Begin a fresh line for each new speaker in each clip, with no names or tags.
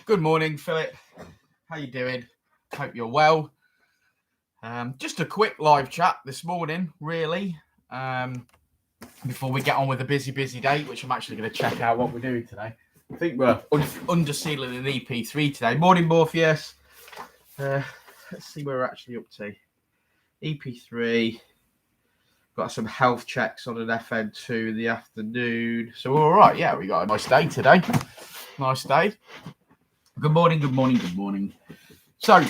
Good morning, Philip. How you doing? Hope you're well. Just a quick live chat this morning, really, before we get on with a busy day, which I'm actually going to check out what we're doing today. I think we're under sealing an EP3 today. Morning, Morpheus. Let's see where we're actually up to. EP3. Got some health checks on an FN2 in the afternoon. So we're all right. Yeah, we got a nice day today. Nice day. Good morning. So,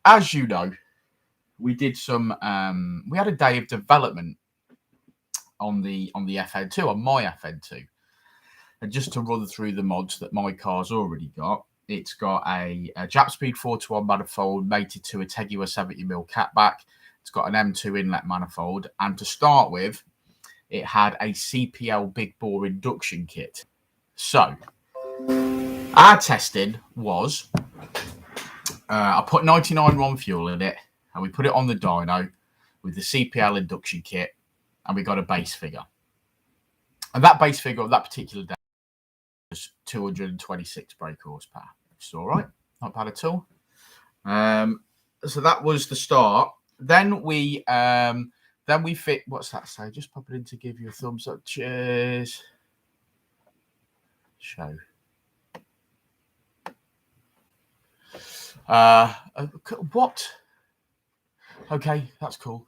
as you know, we did some. We had a day of development on the FN2, on my FN2, and just to run through the mods that my car's already got. It's got a Jap Speed 4-to-1 manifold mated to a Teguar 70mm catback. It's got an M2 inlet manifold, and to start with, it had a CPL big bore induction kit. So, our testing was, I put 99 RON fuel in it, and we put it on the dyno with the CPL induction kit, and we got a base figure. And that base figure of that particular day was 226 brake horsepower. It's all right, not bad at all. So that was the start. Then we fit. What's that say? Just pop it in to give you a thumbs up. Cheers. Show. What? Okay, that's cool.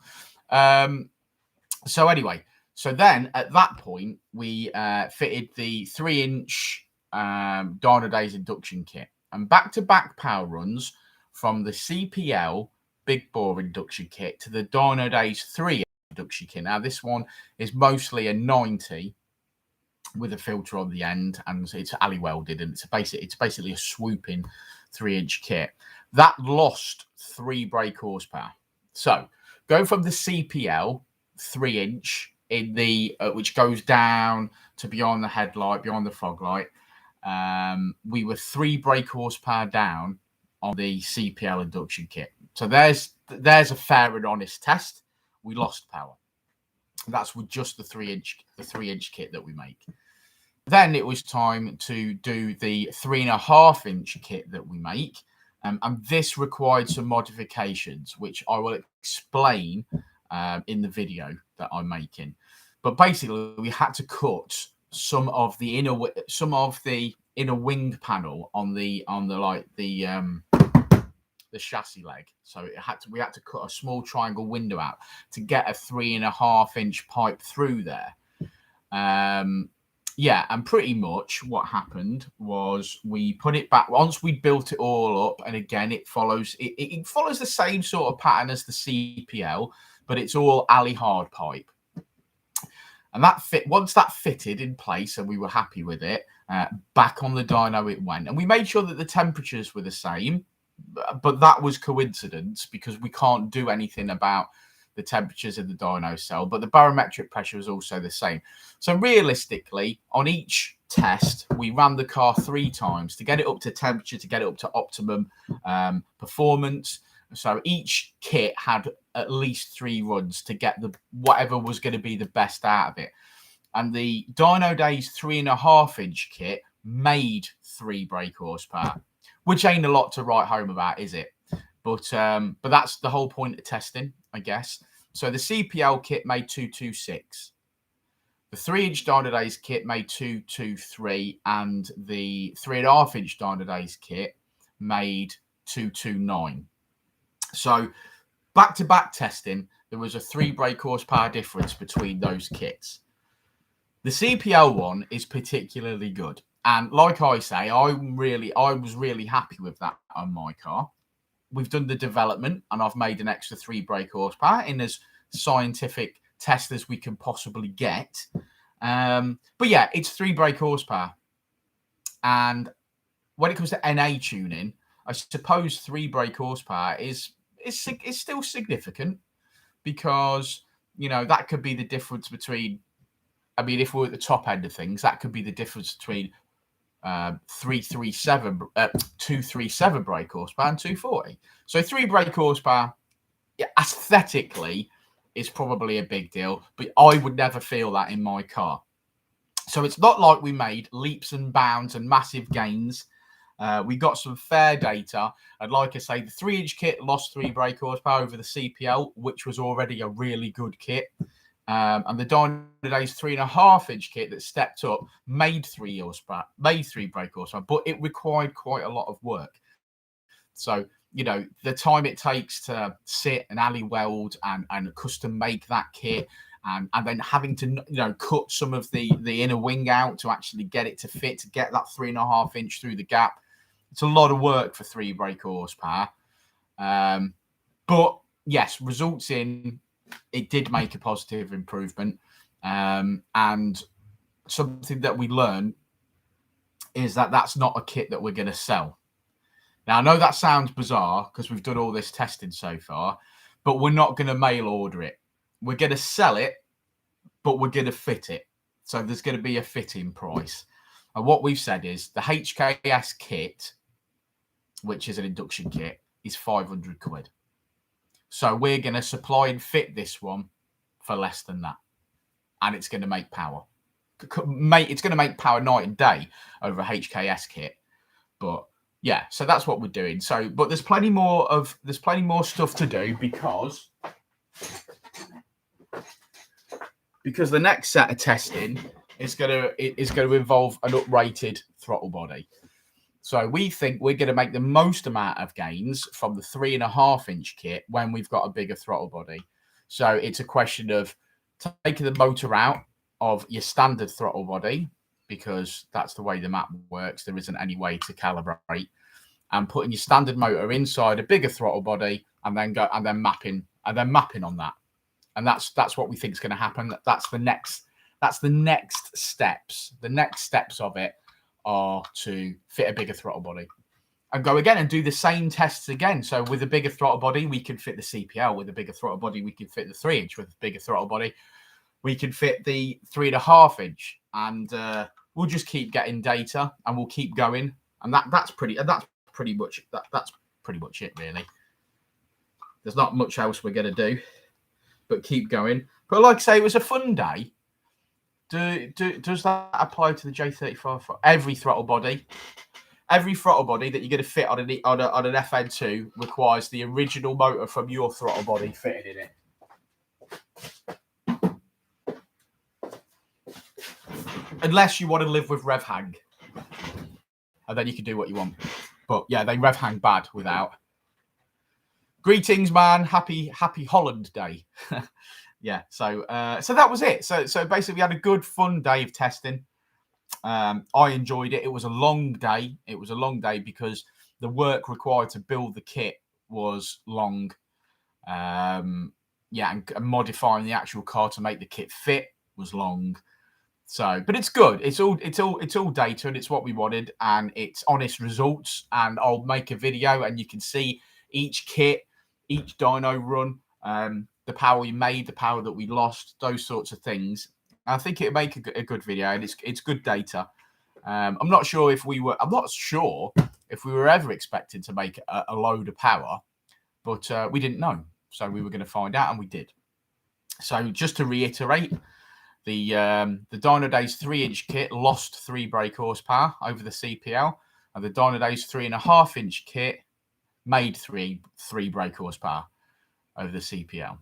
So anyway, so then at that point we fitted the 3-inch Dynodaze induction kit, and back-to-back power runs from the CPL big bore induction kit to the Dynodaze 3 induction kit. Now this one is mostly a 90 with a filter on the end, and it's alley welded, and it's basically a swooping 3-inch kit that lost 3 brake horsepower. So going from the CPL 3-inch in the which goes down to beyond the headlight, beyond the fog light, we were 3 brake horsepower down on the CPL induction kit. So there's a fair and honest test. We lost power. That's with just the 3-inch kit that we make. Then it was time to do the 3.5-inch kit that we make. And this required some modifications, which I will explain in the video that I'm making. But basically, we had to cut some of the inner wing panel on the chassis leg. So we had to cut a small triangle window out to get a 3.5-inch pipe through there. Yeah, and pretty much what happened was we put it back once we built it all up, and again it follows the same sort of pattern as the CPL, but it's all alley hard pipe. And once that fitted in place and we were happy with it, back on the dyno it went, and we made sure that the temperatures were the same, but that was coincidence because we can't do anything about the temperatures in the dyno cell, but the barometric pressure was also the same. So realistically, on each test, we ran the car 3 times to get it up to temperature, to get it up to optimum performance. So each kit had at least 3 runs to get whatever was going to be the best out of it. And the Dynodaze 3.5-inch kit made 3 brake horsepower, which ain't a lot to write home about, is it? But that's the whole point of testing, I guess. So the CPL kit made 226. The 3-inch Dynodaze kit made 223, and the 3.5-inch Dynodaze kit made 229. So back-to-back testing, there was a 3 brake horsepower difference between those kits. The CPL one is particularly good, and like I say, I was really happy with that on my car. We've done the development, and I've made an extra 3 brake horsepower in as scientific test as we can possibly get. But yeah, it's 3 brake horsepower. And when it comes to NA tuning, I suppose 3 brake horsepower is still significant, because, you know, that could be the difference between I mean, if we're at the top end of things, that could be the difference between 237 brake horsepower and 240. So 3 brake horsepower, yeah, aesthetically, is probably a big deal, but I would never feel that in my car. So it's not like we made leaps and bounds and massive gains. We got some fair data, and like I say, the 3-inch kit lost 3 brake horsepower over the CPL, which was already a really good kit. And the Dynodaze 3.5-inch kit that stepped up made 3 brake horsepower, but it required quite a lot of work. So, you know, the time it takes to sit and alley weld and custom make that kit, and then having to, you know, cut some of the inner wing out to actually get it to fit, to get that 3.5-inch through the gap. It's a lot of work for 3 brake horsepower. But yes, results in, it did make a positive improvement. And something that we learned is that that's not a kit that we're going to sell. Now, I know that sounds bizarre because we've done all this testing so far, but we're not going to mail order it. We're going to sell it, but we're going to fit it. So there's going to be a fitting price. And what we've said is the HKS kit, which is an induction kit, is 500 quid. So we're going to supply and fit this one for less than that. And it's going to make power. It's going to make power night and day over a HKS kit. But yeah, so that's what we're doing. So, but there's plenty more stuff to do because the next set of testing is going to involve an uprated throttle body. So we think we're going to make the most amount of gains from the 3.5-inch kit when we've got a bigger throttle body. So it's a question of taking the motor out of your standard throttle body, because that's the way the map works. There isn't any way to calibrate, and putting your standard motor inside a bigger throttle body, and then mapping on that. And that's what we think is going to happen. That's the next steps. The next steps of it are to fit a bigger throttle body and go again and do the same tests again. So with a bigger throttle body, we can fit the CPL. With a bigger throttle body, we can fit the 3-inch. With a bigger throttle body, we can fit the 3.5-inch. And we'll just keep getting data, and we'll keep going. And that's pretty much it, really. There's not much else we're going to do, but keep going. But like I say, it was a fun day. Does that apply to the J35 for every throttle body? Every throttle body that you're going to fit on an FN2 requires the original motor from your throttle body fitted in it. Unless you want to live with rev hang, and then you can do what you want. But yeah, they rev hang bad without. Greetings, man. Happy Holland Day. Yeah, so that was it. So basically, we had a good, fun day of testing. I enjoyed it. It was a long day. It was a long day because the work required to build the kit was long. And modifying the actual car to make the kit fit was long. So, but it's good. It's all data, and it's what we wanted, and it's honest results. And I'll make a video, and you can see each kit, each dyno run. The power we made, the power that we lost, those sorts of things. I think it'd make a good video, and it's good data. I'm not sure if we were ever expected to make a load of power, but we didn't know, so we were going to find out, and we did. So just to reiterate, the Dynodaze 3-inch kit lost 3 brake horsepower over the CPL, and the Dynodaze 3.5-inch kit made 3 brake horsepower over the CPL.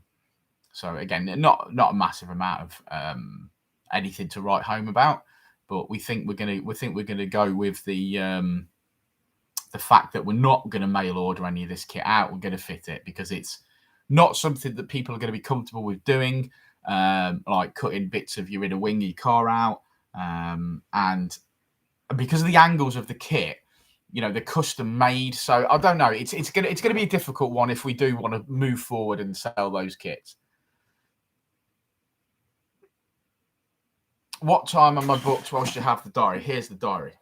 So again, not a massive amount of anything to write home about, but we think we're gonna go with the fact that we're not going to mail order any of this kit out. We're going to fit it because it's not something that people are going to be comfortable with doing, like cutting bits of your inner wing of your car out, and because of the angles of the kit, you know, they're custom made. So I don't know. It's gonna be a difficult one if we do want to move forward and sell those kits. What time am I booked whilst you have the diary? Here's the diary.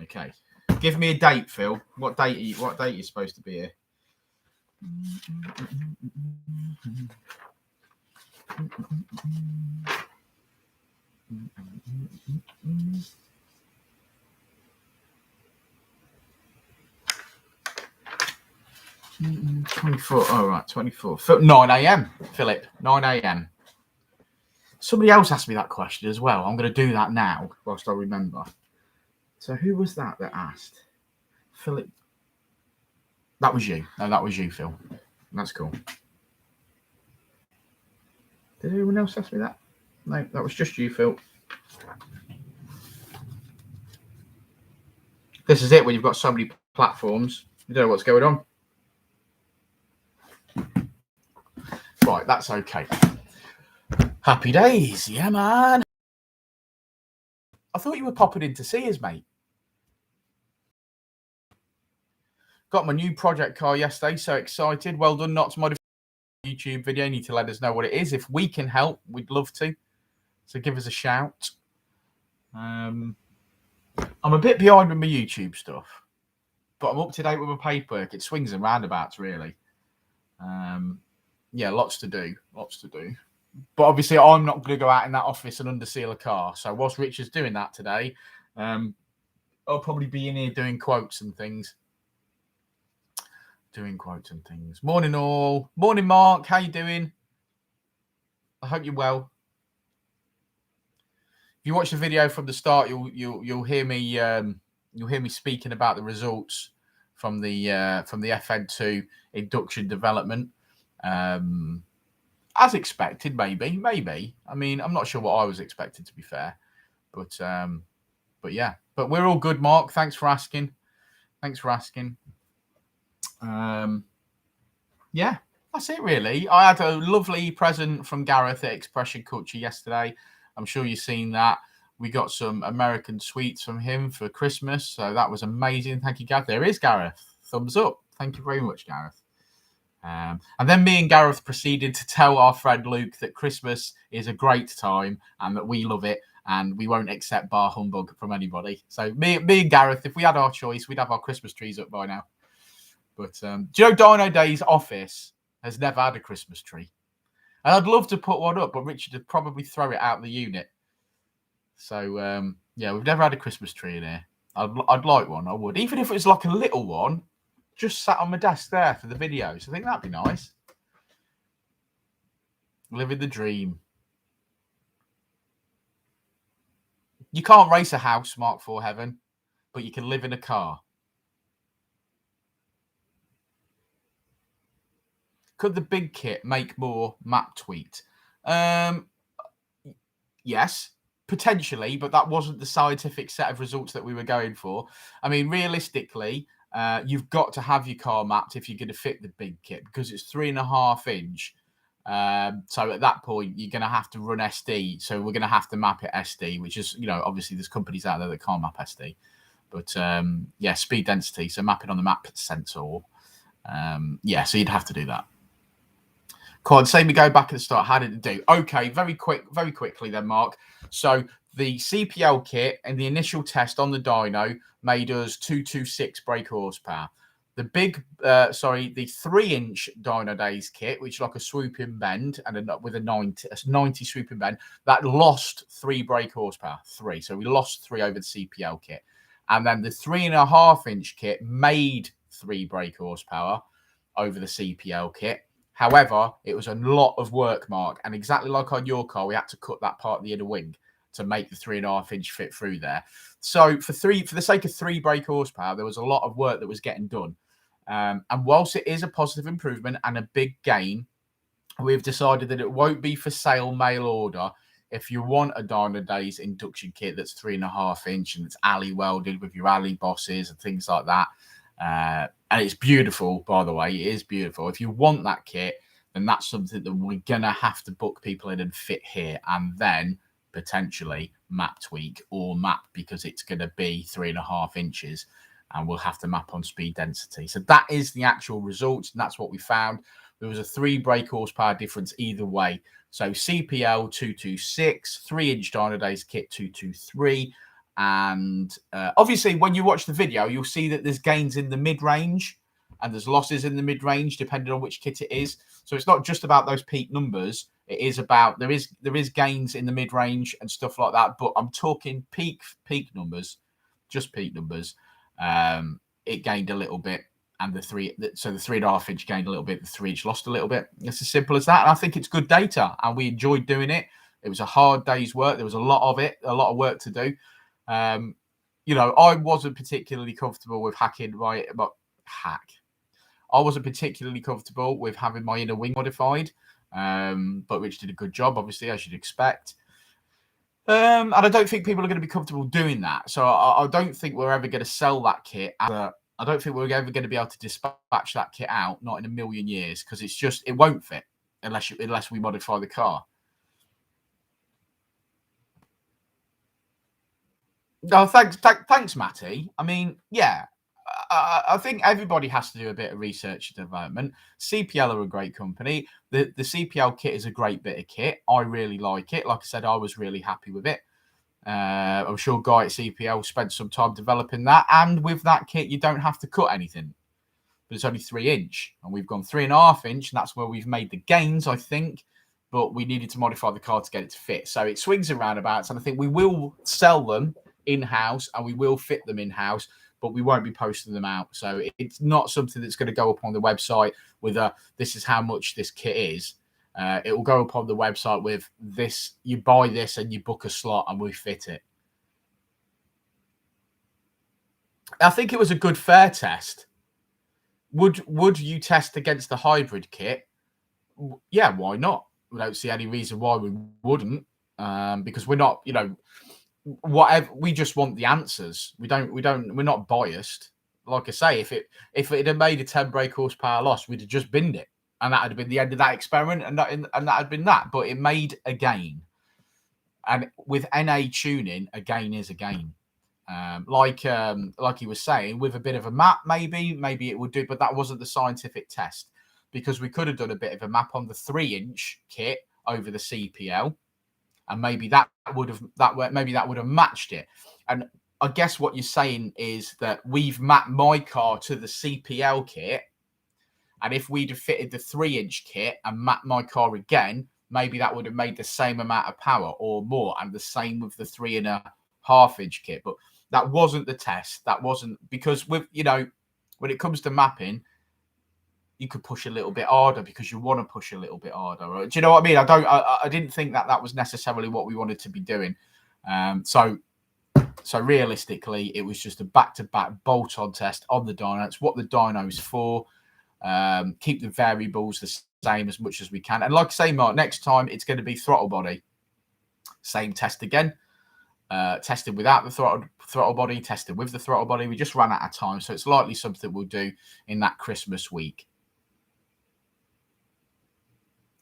Okay. Give me a date, Phil. What date are you supposed to be here? 24. Oh, right, 24. 9 a.m. Philip, 9 a.m. Somebody else asked me that question as well. I'm going to do that now, whilst I remember. So who was that asked? Philip. That was you. No, that was you, Phil. That's cool. Did anyone else ask me that? No, that was just you, Phil. This is it when you've got so many platforms. You don't know what's going on. Right, that's okay. Happy days. Yeah, man. I thought you were popping in to see us, mate. Got my new project car yesterday. So excited. Well done. Not to modify the YouTube video. You need to let us know what it is. If we can help, we'd love to. So give us a shout. I'm a bit behind with my YouTube stuff, but I'm up to date with my paperwork. It swings and roundabouts, really. Yeah, lots to do. But obviously, I'm not going to go out in that office and underseal a car. So whilst Richard's doing that today, I'll probably be in here doing quotes and things. Morning, all. Morning, Mark. How you doing? I hope you're well. If you watch the video from the start, you'll hear me speaking about the results from the FN2 induction development. As expected, maybe. I mean, I'm not sure what I was expecting, to be fair, but yeah. But we're all good, Mark. Thanks for asking. Yeah, that's it, really. I had a lovely present from Gareth at Expression Culture yesterday. I'm sure you've seen that. We got some American sweets from him for Christmas, so that was amazing. Thank you, Gareth. There is Gareth. Thumbs up. Thank you very much, Gareth. And then me and Gareth proceeded to tell our friend Luke that Christmas is a great time and that we love it and we won't accept bar humbug from anybody. So me and Gareth, if we had our choice, we'd have our Christmas trees up by now. But do you know Dynodaze office has never had a Christmas tree? And I'd love to put one up, but Richard would probably throw it out the unit. So, yeah, we've never had a Christmas tree in here. I'd like one. I would. Even if it was like a little one, just sat on my desk there for the videos. I think that'd be nice. Living the dream. You can't race a house, Mark for Heaven, but you can live in a car. Could the big kit make more map tweaked? Yes, potentially, but that wasn't the scientific set of results that we were going for. I mean, realistically, you've got to have your car mapped if you're going to fit the big kit because it's 3.5 inch. So at that point, you're going to have to run SD. So we're going to have to map it SD, which is, obviously there's companies out there that can't map SD. But yeah, speed density. So mapping on the map sensor. Yeah, so you'd have to do that. Quad, say we go back at the start. How did it do? Okay, very quickly then, Mark. So the CPL kit and the initial test on the dyno made us 226 brake horsepower. The big, the 3-inch Dynodaze kit, which is like a swooping bend and with a 90 swooping bend, that lost 3 brake horsepower. 3. So we lost 3 over the CPL kit. And then the 3.5-inch kit made 3 brake horsepower over the CPL kit. However, it was a lot of work, Mark, and exactly like on your car, we had to cut that part of the inner wing to make the 3.5-inch fit through there. So for the sake of 3 brake horsepower, there was a lot of work that was getting done. And whilst it is a positive improvement and a big gain, we've decided that it won't be for sale mail order. If you want a Dynodaze induction kit that's 3.5 inch and it's alley welded with your alley bosses and things like that, and it's beautiful, by the way. It is beautiful. If you want that kit, then that's something that we're going to have to book people in and fit here and then potentially map tweak or map because it's going to be 3.5 inches and we'll have to map on speed density. So that is the actual results, and that's what we found. There was a 3 brake horsepower difference either way. So CPL 226, 3-inch Dynodaze kit 223. And obviously, when you watch the video, you'll see that there's gains in the mid-range. and there's losses in the mid-range depending on which kit it is. So it's not just about those peak numbers. It is about there is gains in the mid-range and stuff like that. But I'm talking peak numbers, just peak numbers. It gained a little bit, and the 3.5 inch gained a little bit. The 3 inch lost a little bit. It's as simple as that. And I think it's good data, and we enjoyed doing it. It was a hard day's work. There was a lot of it, a lot of work to do. You know, I wasn't particularly comfortable with hacking my hack. I wasn't particularly comfortable with having my inner wing modified, but Rich did a good job, obviously, as you'd expect. And I don't think people are going to be comfortable doing that. So I don't think we're ever going to sell that kit. I don't think we're ever going to be able to dispatch that kit out, not in a million years, because it won't fit unless we modify the car. No, thanks, Matty. I mean, yeah, I think everybody has to do a bit of research and development. CPL are a great company. The CPL kit is a great bit of kit. I really like it. Like I said, I was really happy with it. I'm sure Guy at CPL spent some time developing that. And with that kit, you don't have to cut anything. But it's only 3 inch. And we've gone 3.5 inch. And that's where we've made the gains, I think. But we needed to modify the car to get it to fit. So it swings and roundabouts. And I think we will sell them in-house and we will fit them in-house, but we won't be posting them out. So it's not something that's going to go up on the website with this is how much this kit is. It will go up on the website with this. You buy this and you book a slot and we fit it. I think it was a good fair test. Would you test against the hybrid kit? Yeah, why not? We don't see any reason why we wouldn't, because we're not, you know, whatever. We just want the answers. We're not biased. Like I say, if it had made a 10 brake horsepower loss, we'd have just binned it, and that had been the end of that experiment, and that had been that. But it made a gain, and with NA tuning, a gain is a gain. Like he was saying, with a bit of a map, maybe it would do, but that wasn't the scientific test, because we could have done a bit of a map on the 3 inch kit over the CPL. And maybe that would have matched it. And I guess what you're saying is that we've mapped my car to the CPL kit, and if we'd have fitted the 3 inch kit and mapped my car again, maybe that would have made the same amount of power or more, and the same with the 3.5 inch kit. But that wasn't the test. That wasn't, because with, you know, when it comes to mapping, you could push a little bit harder because you want to push a little bit harder. Do you know what I mean? I didn't think that was necessarily what we wanted to be doing. So realistically, it was just a back-to-back bolt-on test on the dyno. It's what the dyno's for. Keep the variables the same as much as we can. And like I say, Mark, next time it's going to be throttle body. Same test again. Tested without the throttle body, tested with the throttle body. We just ran out of time, so it's likely something we'll do in that Christmas week.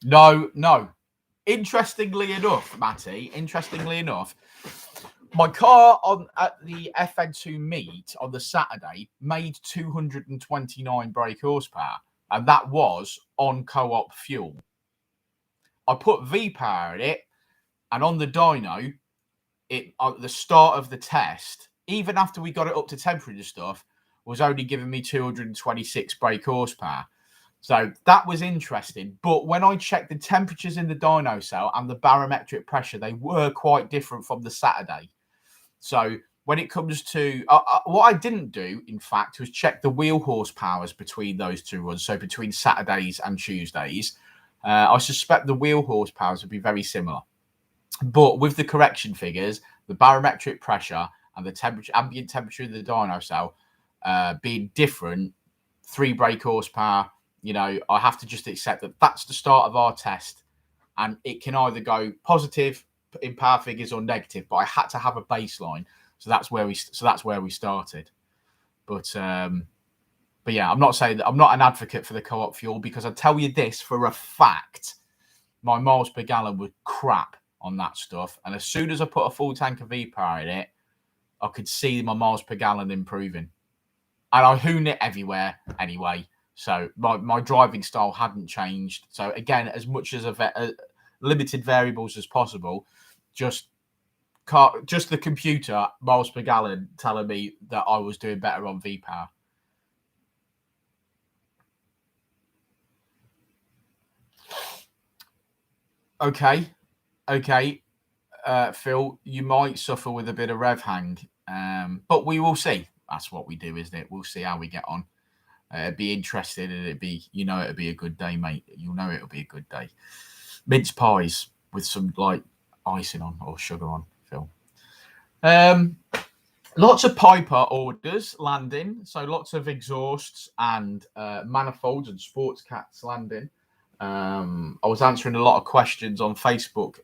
No. Interestingly enough, Matty, my car at the FN2 meet on the Saturday made 229 brake horsepower, and that was on co-op fuel. I put V-power in it, and on the dyno, at the start of the test, even after we got it up to temperature stuff, was only giving me 226 brake horsepower. So that was interesting. But when I checked the temperatures in the dyno cell and the barometric pressure, they were quite different from the Saturday. So when it comes to what I didn't do, in fact, was check the wheel horsepowers between those two runs. So between Saturdays and Tuesdays, I suspect the wheel horsepowers would be very similar. But with the correction figures, the barometric pressure and the ambient temperature in the dyno cell being different, 3 brake horsepower, you know, I have to just accept that that's the start of our test, and it can either go positive in power figures or negative. But I had to have a baseline, so that's where we started. But yeah, I'm not saying that I'm not an advocate for the co-op fuel, because I tell you this for a fact, my miles per gallon was crap on that stuff, and as soon as I put a full tank of V-power in it, I could see my miles per gallon improving, and I hoon it everywhere anyway. So my driving style hadn't changed. So again, as much as limited variables as possible, just the computer miles per gallon telling me that I was doing better on V-power. Okay. Phil, you might suffer with a bit of rev hang, but we will see. That's what we do, isn't it? We'll see how we get on. Be interested, and it'll be a good day, mate. You'll know it'll be a good day. Mince pies with some like icing on or sugar on, Phil. Lots of Piper orders landing, so lots of exhausts and manifolds and sports cats landing. I was answering a lot of questions on Facebook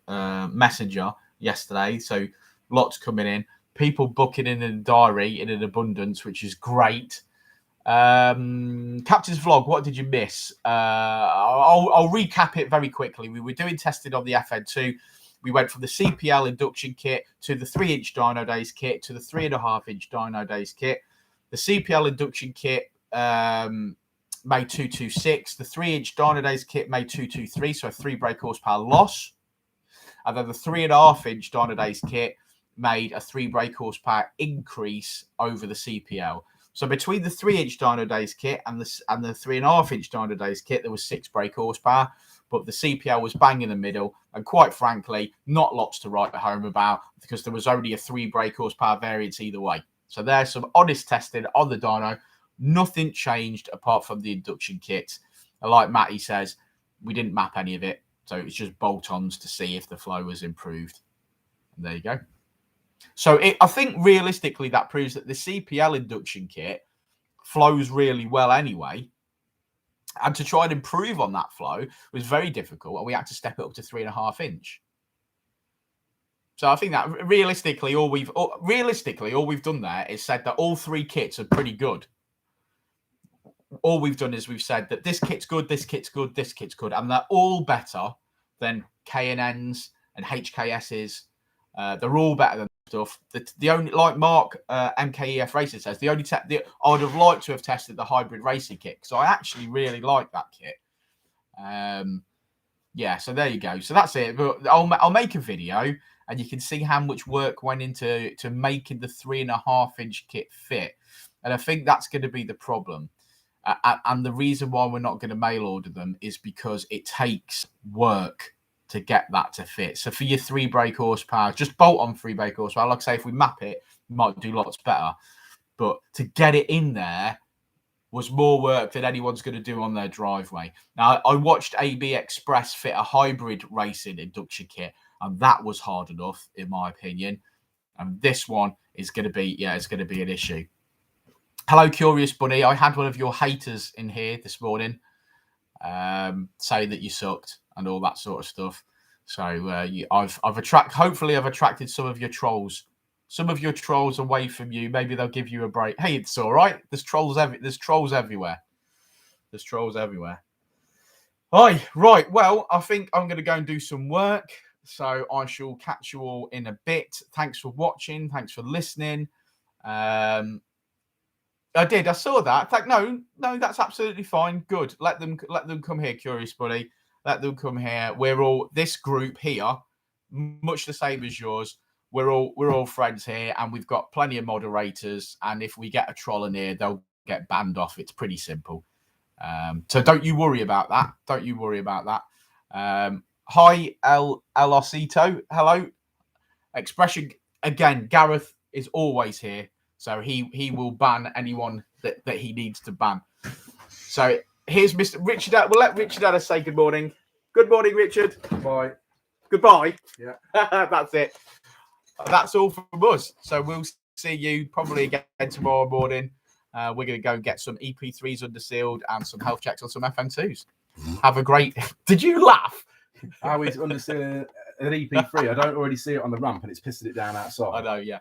Messenger yesterday, so lots coming in. People booking in a diary in an abundance, which is great. Captain's vlog, what did you miss? I'll recap it very quickly. We were doing testing on the FN2. We went from the CPL induction kit to the 3-inch Dynodaze kit to the 3.5-inch Dynodaze kit. The CPL induction kit made 226. The 3-inch Dynodaze kit made 223, so a 3 brake horsepower loss. And then the 3.5-inch Dynodaze kit made a 3 brake horsepower increase over the CPL. So between the 3-inch Dynodaze kit and the 3.5-inch Dynodaze kit, there was 6 brake horsepower, but the CPL was bang in the middle. And quite frankly, not lots to write home about because there was only a 3 brake horsepower variance either way. So there's some honest testing on the dyno. Nothing changed apart from the induction kit. And like Matty says, we didn't map any of it. So it's just bolt-ons to see if the flow was improved. And there you go. So I think realistically that proves that the CPL induction kit flows really well anyway. And to try and improve on that flow was very difficult. And we had to step it up to 3.5-inch. So I think that realistically, all we've done there is said that all 3 kits are pretty good. All we've done is we've said that this kit's good, this kit's good, this kit's good. And they're all better than K&Ns and HKSs. They're all better than stuff. The only, like Mark MKEF Racing says, I would have liked to have tested the hybrid racing kit because I actually really like that kit. Yeah, so there you go. So that's it. But I'll make a video and you can see how much work went into making the 3.5-inch kit fit. And I think that's going to be the problem. And the reason why we're not going to mail order them is because it takes work to get that to fit. So for your 3 brake horsepower, just bolt on 3 brake horsepower. Like I say, if we map it, we might do lots better. But to get it in there was more work than anyone's going to do on their driveway. Now, I watched AB Express fit a hybrid racing induction kit, and that was hard enough, in my opinion. And this one is going to be, it's going to be an issue. Hello, Curious Bunny. I had one of your haters in here this morning saying that you sucked and all that sort of stuff. So I've attracted some of your trolls. Some of your trolls away from you. Maybe they'll give you a break. Hey, it's all right. There's trolls everywhere. There's trolls everywhere. Right. Well, I think I'm going to go and do some work. So I shall catch you all in a bit. Thanks for watching. Thanks for listening. I saw that. No, that's absolutely fine. Good. Let them come here, Curious Buddy. Let them come here. We're all this group here, much the same as yours. We're all friends here, and we've got plenty of moderators. And if we get a troll in here, they'll get banned off. It's pretty simple. So don't you worry about that. Don't you worry about that. Hi, El Osito. Hello. Expression again. Gareth is always here. So he will ban anyone that he needs to ban. So here's Mr. Richard. We'll let Richard Adder say good morning. Good morning, Richard.
Bye.
Goodbye.
Yeah.
That's it. That's all from us. So we'll see you probably again tomorrow morning. We're going to go and get some EP3s under sealed and some health checks on some FN2s. Have a great... Did you laugh?
How is under sealing an EP3? I don't already see it on the ramp and it's pissing it down outside.
I know, yeah.